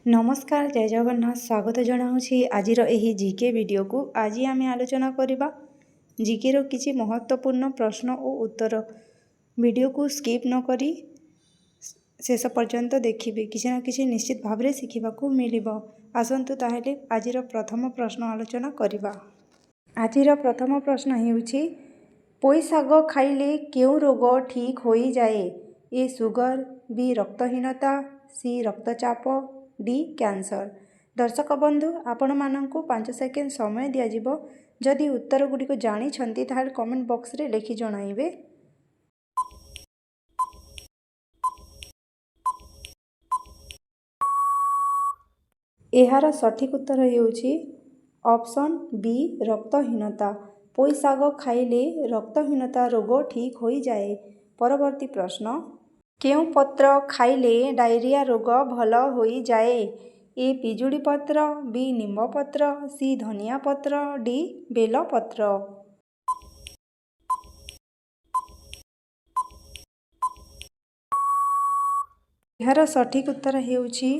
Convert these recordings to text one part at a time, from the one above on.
नमस्कार जय जगन्नाथ स्वागत जनाऊँगी आज जीके वीडियो को। आज आम आलोचना करवा जीके रो किसी महत्वपूर्ण प्रश्न और उत्तर। वीडियो को स्किप न करी शेष पर्यंत देखिए किसी ना किसी निश्चित भाव में शिखा मिल। आसतु ताहेले आज प्रथम प्रश्न आलोचना करवा। आज प्रथम प्रश्न हेउछि पोई शाग खाइले क्यों रोग ठीक हो जाए? ए सुगर, बी रक्तहीनता, सी रक्तचाप, डी कैंसर। दर्शक बंधु आपण माननकु 5 सेकेंड समय दिया जिवो। जदि उत्तर गुडी को जानी छंती ताहाल कमेंट बॉक्स रे लिखि जणाइबे। एहार सठिक उत्तर हेउछि ऑप्शन बी रक्तहीनता। पोई शाग खाइले रक्तहीनता रोग ठीक हो जाए। परवर्ती प्रश्न केउं पत्र खाइले डायरिया रोग भल हो जाए? ए पिजुड़ी पत्र, बी निम्ब पत्र, सी धनिया पत्र, डी बेल पत्र। एहार सठिक उत्तर हेउछि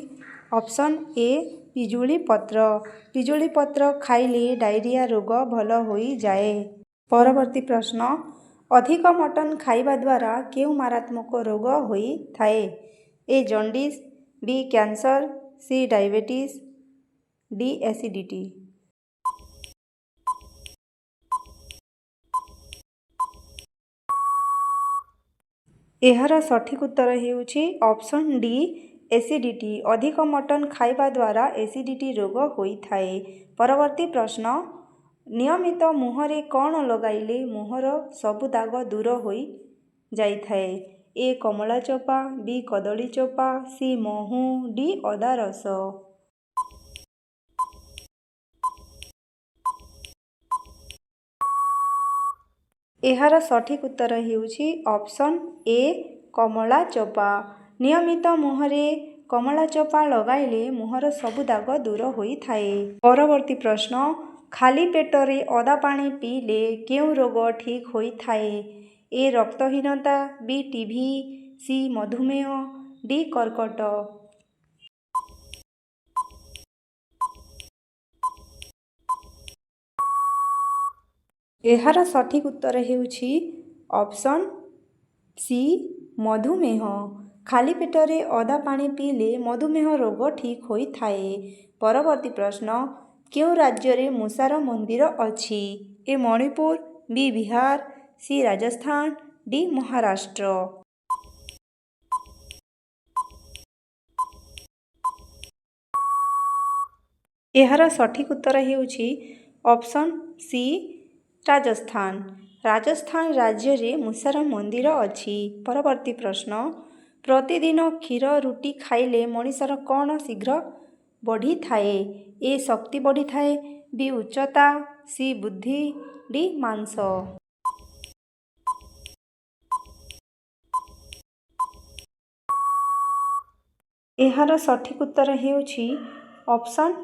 ऑप्शन ए पिजुड़ी पत्र। पिजुड़ी पत्र खाइले डायरिया रोग भल हो जाए। परवर्ती प्रश्न अधिक मटन खाइबा द्वारा केउं मारात्मक रोग होई थाए? ए जॉन्डिस, बी कैंसर, सी डायबिटीज, डी एसिडिटी। एहार सठिक उत्तर हेउछि ऑप्शन डी एसिडिटी। अधिक मटन खाइबा द्वारा एसिडिटी रोग होई थाए। परवर्ती प्रश्न नियमित मुहरे कौन लगाइले मुहर सबु दाग दूर होई जाई थाए? ए कमला चोपा, बी कदली चोपा, सी महू, डी अदा रस। एहार सठिक उत्तर हेउछि ऑप्शन ए कमला चोपा। नियमित मुहरे कमला चोपा लगाइले मुहर सबु दाग दूर होई थाए। परवर्ती प्रश्न खाली पेटरे अदा पानी पीले केउं रोग ठीक होई थाए? ए रक्तहीनता, बी टीबी, सी मधुमेह, डी कर्कट। एहार सठिक उत्तर हेउछि ऑप्शन सी मधुमेह। खाली पेटरे अदा पानी पीले मधुमेह रोग ठीक होई थाए। परवर्ती प्रश्न केउं राज्य रे मूषार मंदिर अछि? ए मणिपुर, बी बिहार, सी राजस्थान, डी महाराष्ट्र। एहार सठिक उत्तर हेउछि ऑप्शन सी राजस्थान। राजस्थान राज्य रे मूषार मंदिर अछि। परवर्ती प्रश्न प्रतिदिन क्षीर रुटी खाइले मनीषर कौन शीघ्र बढ़ी थाए? ए शक्ति बढ़ी थाए, बी उच्चता, सी बुद्धि, डी मांस। एहार सठिक उत्तर हेउछि ऑप्शन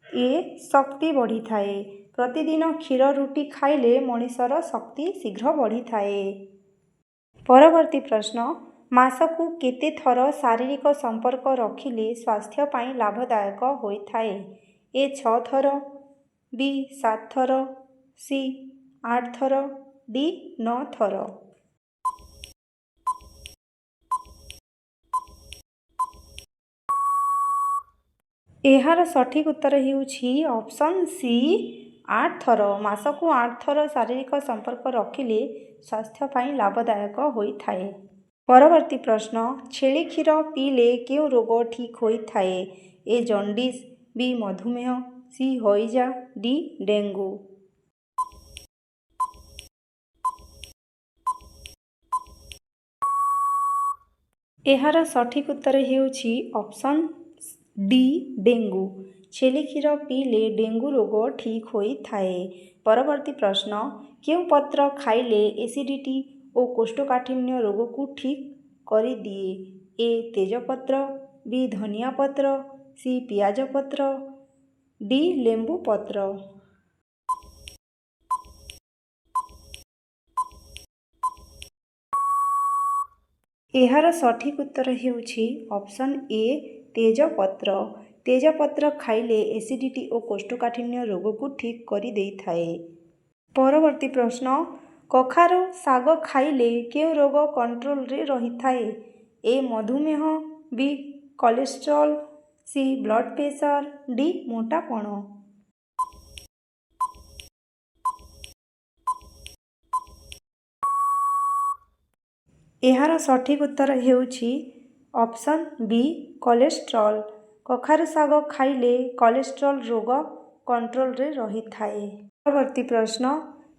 ए शक्ति बढ़ी थाए। प्रतिदिन क्षीर रुटी खाइले मनीषर शक्ति शीघ्र बढ़ी थाए। परवर्ती प्रश्न मासकु केते थर शारीरिक संपर्क रखिले स्वास्थ्य पाई लाभदायक होई थाए? ए 6 थर, बी 7 थर, सी 8 थर, डी 9 थर। एहार सठिक उत्तर हेउछि ऑप्शन सी 8 थर। मासकु 8 थर शारीरिक संपर्क रखिले स्वास्थ्य पाई लाभदायक होई थाए। परवर्ती प्रश्न छेली क्षीर पीले केउं रोग ठीक होई थाए? ए जॉन्डिस, बी मधुमेह, सी हइजा, डी डेंगू। एहार सठिक उत्तर हेउछि ऑप्शन डी डेंगू। छेली क्षीर पीले डेंगू रोग ठीक होई थाए। परवर्ती प्रश्न केउं पत्र खाइले एसिडिटी और कोष्ठकाठिन्य रोग को ठीक करि दिए? ए तेजपत्र, बी धनिया पत्र, सी पियाज पत्र, डी लेंबू पत्र। एहार सठिक उत्तर हेउछि ऑप्शन ए ତେଜପତ୍ର। ତେଜପତ୍ର ଖାଇଲେ ଏସିଡ଼ିଟି ଓ କୋଷ୍ଠକାଠିନ୍ୟ ରୋଗକୁ ଠିକ୍ କରିଦେଇଥାଏ। ପରବର୍ତ୍ତୀ ପ୍ରଶ୍ନ, କଖାରୁ ଶାଗ ଖାଇଲେ କେଉଁ ରୋଗ କଣ୍ଟ୍ରୋଲରେ ରହିଥାଏ? ଏ ମଧୁମେହ, B cholesterol, C blood pressure, D ମୋଟାପଣ। ଏହାର ସଠିକ୍ ଉତ୍ତର ହେଉଛି ଅପସନ୍ ବି କୋଲେଷ୍ଟ୍ରଲ୍। କଖାରୁ ଶାଗ ଖାଇଲେ କୋଲେଷ୍ଟ୍ରଲ୍ ରୋଗ କଣ୍ଟ୍ରୋଲରେ ରହିଥାଏ। ପରବର୍ତ୍ତୀ ପ୍ରଶ୍ନ,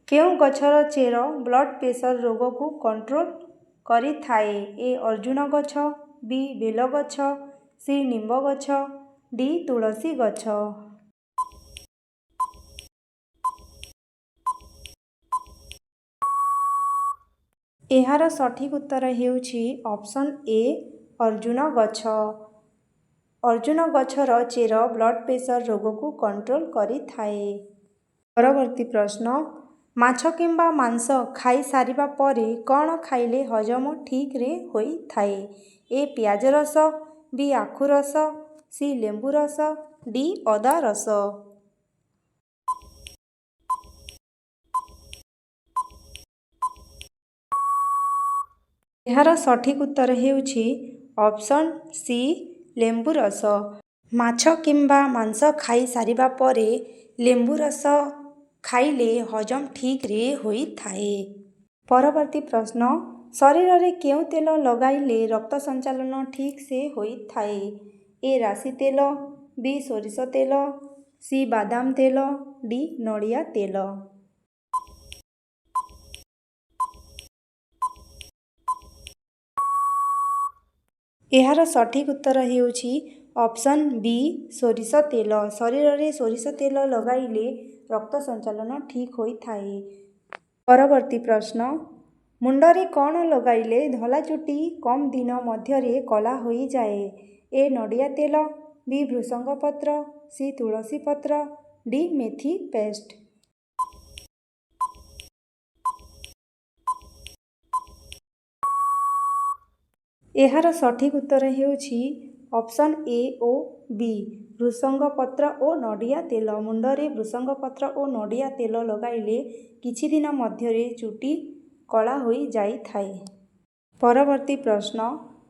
କେଉଁ ଗଛର ଚେର ବ୍ଲଡ୍ ପ୍ରେସର ରୋଗକୁ କଣ୍ଟ୍ରୋଲ କରିଥାଏ? ଏ ଅର୍ଜୁନ ଗଛ, ବି ବେଲ ଗଛ, ସି ନିମ୍ବ ଗଛ, ଡି ତୁଳସୀ ଗଛ। ଏହାର ସଠିକ୍ ଉତ୍ତର ହେଉଛି ଅପସନ୍ ଏ ଅର୍ଜୁନ ଗଛ। ଅର୍ଜୁନ ଗଛର ଚେର ବ୍ଲଡ୍ ପ୍ରେସର ରୋଗକୁ କଣ୍ଟ୍ରୋଲ କରିଥାଏ। ପରବର୍ତ୍ତୀ ପ୍ରଶ୍ନ, ମାଛ କିମ୍ବା ମାଂସ ଖାଇସାରିବା ପରେ କ'ଣ ଖାଇଲେ ହଜମ ଠିକ୍ରେ ହୋଇଥାଏ? ଏ ପିଆଜ ରସ, ବି ଆଖୁ ରସ, ସି ଲେମ୍ବୁ ରସ, ଡି ଅଦା ରସ। ଏହାର ସଠିକ୍ ଉତ୍ତର ହେଉଛି ଅପସନ୍ ସି ଲେମ୍ବୁ ରସ। ମାଛ କିମ୍ବା ମାଂସ ଖାଇସାରିବା ପରେ ଲେମ୍ବୁ ରସ ଖାଇଲେ ହଜମ ଠିକ୍ରେ ହୋଇଥାଏ। ପରବର୍ତ୍ତୀ ପ୍ରଶ୍ନ, ଶରୀରରେ କେଉଁ ତେଲ ଲଗାଇଲେ ରକ୍ତ ସଞ୍ଚାଳନ ଠିକ୍ସେ ହୋଇଥାଏ? ଏ ରାଶି ତେଲ, ବି ସୋରିଷ ତେଲ, ସି ବାଦାମ ତେଲ, ଡି ନଡ଼ିଆ ତେଲ। ଏହାର ସଠିକ୍ ଉତ୍ତର ହେଉଛି ଅପସନ୍ ବି ସୋରିଷ ତେଲ। ଶରୀରରେ ସୋରିଷ ତେଲ ଲଗାଇଲେ ରକ୍ତ ସଞ୍ଚାଳନ ଠିକ୍ ହୋଇଥାଏ। ପରବର୍ତ୍ତୀ ପ୍ରଶ୍ନ, ମୁଣ୍ଡରେ କ'ଣ ଲଗାଇଲେ ଧଳା ଚୁଟି କମ୍ ଦିନ ମଧ୍ୟରେ କଳା ହୋଇଯାଏ? ଏ ନଡ଼ିଆ ତେଲ, ବି ଭୃଷଙ୍ଗ ପତ୍ର, ସି ତୁଳସୀ ପତ୍ର, ଡି ମେଥି ପେଷ୍ଟ। ଏହାର ସଠିକ୍ ଉତ୍ତର ହେଉଛି ଅପସନ୍ ଏ ଓ ବି ଭୃଷଙ୍ଗ ପତ୍ର ଓ ନଡ଼ିଆ ତେଲ। ମୁଣ୍ଡରେ ଭୃଷଙ୍ଗ ପତ୍ର ଓ ନଡ଼ିଆ ତେଲ ଲଗାଇଲେ କିଛି ଦିନ ମଧ୍ୟରେ ଚୁଟି କଳା ହୋଇଯାଇଥାଏ। ପରବର୍ତ୍ତୀ ପ୍ରଶ୍ନ,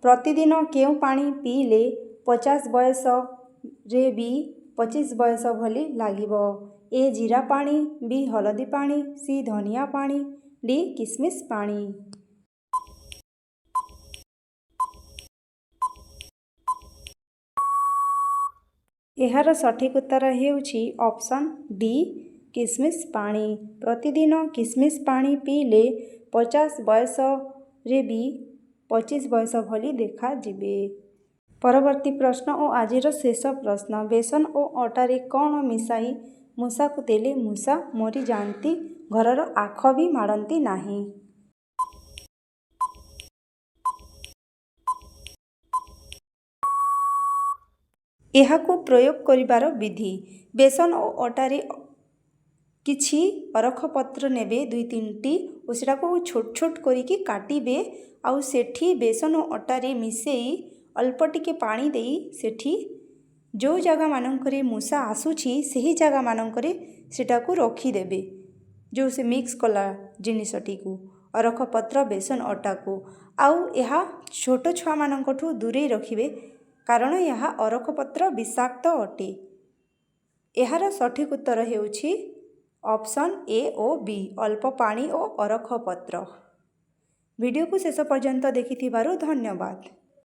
ପ୍ରତିଦିନ କେଉଁ ପାଣି ପିଇଲେ 50 ବୟସରେ ବି 25 ବୟସ ଭଳି ଲାଗିବ? ଏ ଜିରା ପାଣି, ବି ହଳଦୀ ପାଣି, ସି ଧନିଆ ପାଣି, ଡି କିସମିସ୍ ପାଣି। ଏହାର ସଠିକ୍ ଉତ୍ତର ହେଉଛି ଅପସନ୍ ଡି କିସମିସ୍ ପାଣି। ପ୍ରତିଦିନ କିସମିସ୍ ପାଣି ପିଇଲେ 50 ବୟସରେ ବି 25 ବୟସ ଭଳି ଦେଖାଯିବେ। ପରବର୍ତ୍ତୀ ପ୍ରଶ୍ନ ଓ ଆଜିର ଶେଷ ପ୍ରଶ୍ନ, ବେସନ ଓ ଅଟାରେ କ'ଣ ମିଶାଇ ମୂଷାକୁ ଦେଲେ ମୂଷା ମରିଯାଆନ୍ତି, ଘରର ଆଖ ବି ମାଡ଼ନ୍ତି ନାହିଁ? ଏହାକୁ ପ୍ରୟୋଗ କରିବାର ବିଧି, ବେସନ ଓ ଅଟାରେ କିଛି ଅରଖ ପତ୍ର ନେବେ 2-3ଟି ଓ ସେଟାକୁ ଛୋଟ ଛୋଟ କରିକି କାଟିବେ। ଆଉ ସେଠି ବେସନ ଓ ଅଟାରେ ମିଶାଇ ଅଳ୍ପ ଟିକେ ପାଣି ଦେଇ ସେଠି ଯେଉଁ ଜାଗାମାନଙ୍କରେ ମୂଷା ଆସୁଛି ସେହି ଜାଗାମାନଙ୍କରେ ସେଟାକୁ ରଖିଦେବେ। ଯେଉଁ ସେ ମିକ୍ସ କଲା ଜିନିଷଟିକୁ, ଅରଖ ପତ୍ର, ବେସନ, ଅଟାକୁ। ଆଉ ଏହା ଛୋଟ ଛୁଆମାନଙ୍କଠୁ ଦୂରେଇ ରଖିବେ କାରଣ ଏହା ଅରଖ ପତ୍ର ବିଷାକ୍ତ ଅଟେ। ଏହାର ସଠିକ୍ ଉତ୍ତର ହେଉଛି ଅପସନ୍ ଏ ଓ ବି ଅଳ୍ପ ପାଣି ଓ ଅରଖ ପତ୍ର। ଭିଡ଼ିଓକୁ ଶେଷ ପର୍ଯ୍ୟନ୍ତ ଦେଖିଥିବାରୁ ଧନ୍ୟବାଦ।